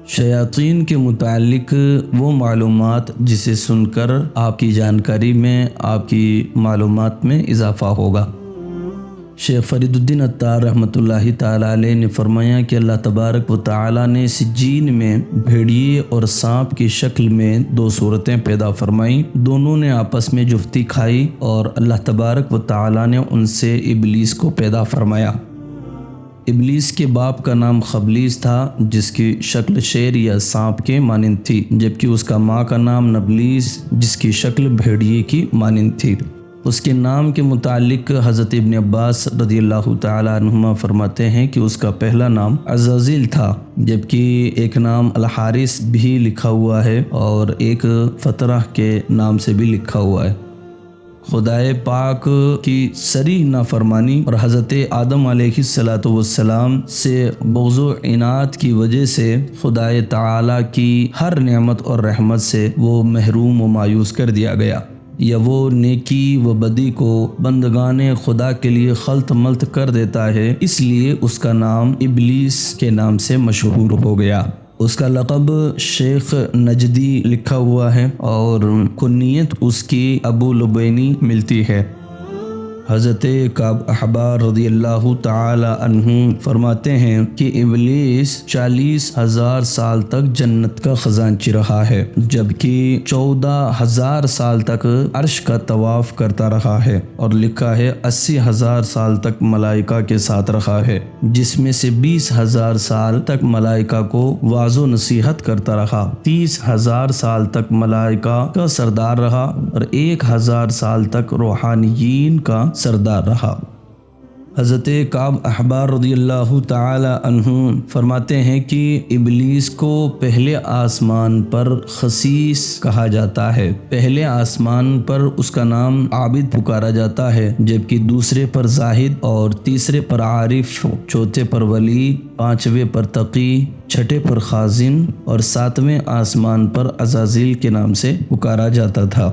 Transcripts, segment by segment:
شیاطین کے متعلق وہ معلومات جسے سن کر آپ کی جانکاری میں، آپ کی معلومات میں اضافہ ہوگا۔ شیخ فرید الدین عطار رحمۃ اللہ تعالیٰ علیہ نے فرمایا کہ اللہ تبارک و تعالیٰ نے سجین میں بھیڑیے اور سانپ کی شکل میں 2 صورتیں پیدا فرمائیں۔ دونوں نے آپس میں جفتی کھائی اور اللہ تبارک و تعالیٰ نے ان سے ابلیس کو پیدا فرمایا۔ ابلیس کے باپ کا نام خبلیس تھا، جس کی شکل شیر یا سانپ کے مانند تھی، جبکہ اس کا ماں کا نام نبلیس، جس کی شکل بھیڑیے کی مانند تھی۔ اس کے نام کے متعلق حضرت ابن عباس رضی اللہ تعالی عنہما فرماتے ہیں کہ اس کا پہلا نام عزازیل تھا، جبکہ ایک نام الحارث بھی لکھا ہوا ہے اور ایک فترہ کے نام سے بھی لکھا ہوا ہے۔ خدائے پاک کی صریح نافرمانی اور حضرت آدم علیہ السلام سے بغض و عناد کی وجہ سے خدائے تعالیٰ کی ہر نعمت اور رحمت سے وہ محروم و مایوس کر دیا گیا، یا وہ نیکی و بدی کو بندگان خدا کے لیے خلط ملط کر دیتا ہے، اس لیے اس کا نام ابلیس کے نام سے مشہور ہو گیا۔ اس کا لقب شیخ نجدی لکھا ہوا ہے اور کنیت اس کی ابو لبینی ملتی ہے۔ حضرت کعب احبار رضی اللہ تعالی عنہ فرماتے ہیں کہ ابلیس 40,000 سال تک جنت کا خزانچی رہا ہے، جبکہ 14,000 سال تک عرش کا طواف کرتا رہا ہے، اور لکھا ہے 80,000 سال تک ملائکہ کے ساتھ رہا ہے، جس میں سے 20,000 سال تک ملائکہ کو واعظ و نصیحت کرتا رہا، 30,000 سال تک ملائکہ کا سردار رہا، اور 1,000 سال تک روحانیین کا سردار رہا۔ حضرت کعب احبار رضی اللہ تعالی عنہ فرماتے ہیں کہ ابلیس کو پہلے آسمان پر خسیس کہا جاتا ہے، پہلے آسمان پر اس کا نام عابد پکارا جاتا ہے، جبکہ دوسرے پر زاہد اور تیسرے پر عارف، چوتھے پر ولی، پانچویں پر تقی، چھٹے پر خازن اور 7ویں آسمان پر عزازیل کے نام سے پکارا جاتا تھا۔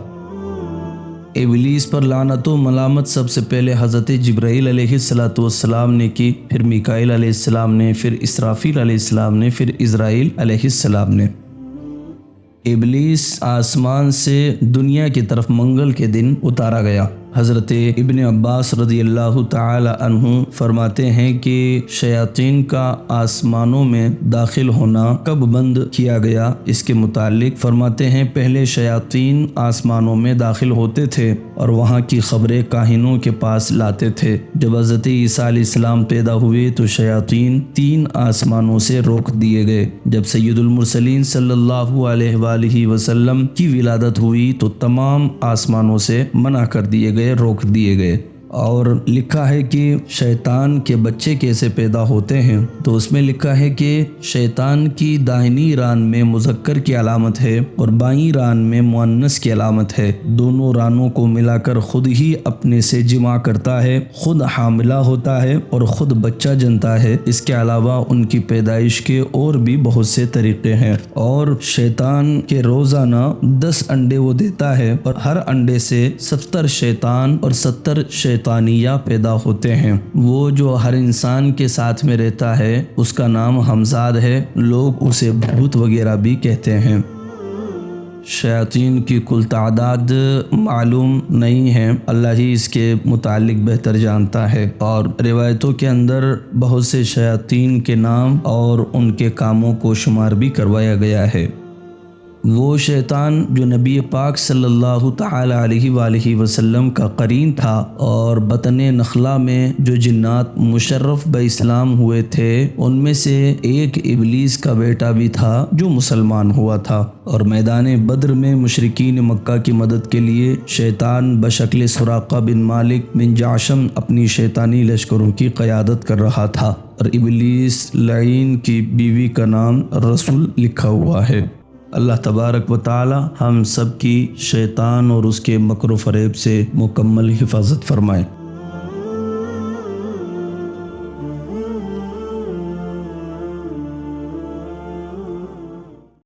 ابلیس پر لعنت و ملامت سب سے پہلے حضرت جبرائیل علیہ السلام نے کی، پھر میکائیل علیہ السلام نے، پھر اسرافیل علیہ السلام نے، پھر عزرائیل علیہ السلام نے۔ ابلیس آسمان سے دنیا کی طرف منگل کے دن اتارا گیا۔ حضرت ابن عباس رضی اللہ تعالی عنہ فرماتے ہیں کہ شیاطین کا آسمانوں میں داخل ہونا کب بند کیا گیا، اس کے متعلق فرماتے ہیں پہلے شیاطین آسمانوں میں داخل ہوتے تھے اور وہاں کی خبریں کاہنوں کے پاس لاتے تھے۔ جب حضرت عیسیٰ علیہ السلام پیدا ہوئے تو شیاطین 3 آسمانوں سے روک دیے گئے۔ جب سید المرسلین صلی اللہ علیہ وآلہ وسلم کی ولادت ہوئی تو تمام آسمانوں سے منع کر دیے گئے، روک دیے گئے۔ اور لکھا ہے کہ شیطان کے بچے کیسے پیدا ہوتے ہیں، تو اس میں لکھا ہے کہ شیطان کی داہنی ران میں مذکر کی علامت ہے اور بائیں ران میں مؤنث کی علامت ہے، دونوں رانوں کو ملا کر خود ہی اپنے سے جمع کرتا ہے، خود حاملہ ہوتا ہے اور خود بچہ جنتا ہے۔ اس کے علاوہ ان کی پیدائش کے اور بھی بہت سے طریقے ہیں، اور شیطان کے روزانہ 10 انڈے وہ دیتا ہے، اور ہر انڈے سے 70 شیطان اور 70 شیطانیہ پیدا ہوتے ہیں۔ وہ جو ہر انسان کے ساتھ میں رہتا ہے اس کا نام حمزاد ہے، لوگ اسے بھوت وغیرہ بھی کہتے ہیں۔ شیاطین کی کل تعداد معلوم نہیں ہے، اللہ ہی اس کے متعلق بہتر جانتا ہے، اور روایتوں کے اندر بہت سے شیاطین کے نام اور ان کے کاموں کو شمار بھی کروایا گیا ہے۔ وہ شیطان جو نبی پاک صلی اللہ تعالی علیہ وآلہ وسلم کا قرین تھا، اور بطن نخلا میں جو جنات مشرف باسلام ہوئے تھے ان میں سے ایک ابلیس کا بیٹا بھی تھا جو مسلمان ہوا تھا، اور میدان بدر میں مشرکین مکہ کی مدد کے لیے شیطان بشکل سراقہ بن مالک بن جعشم اپنی شیطانی لشکروں کی قیادت کر رہا تھا، اور ابلیس لعین کی بیوی کا نام رسول لکھا ہوا ہے۔ اللہ تبارک و تعالی ہم سب کی شیطان اور اس کے مکر و فریب سے مکمل حفاظت فرمائے۔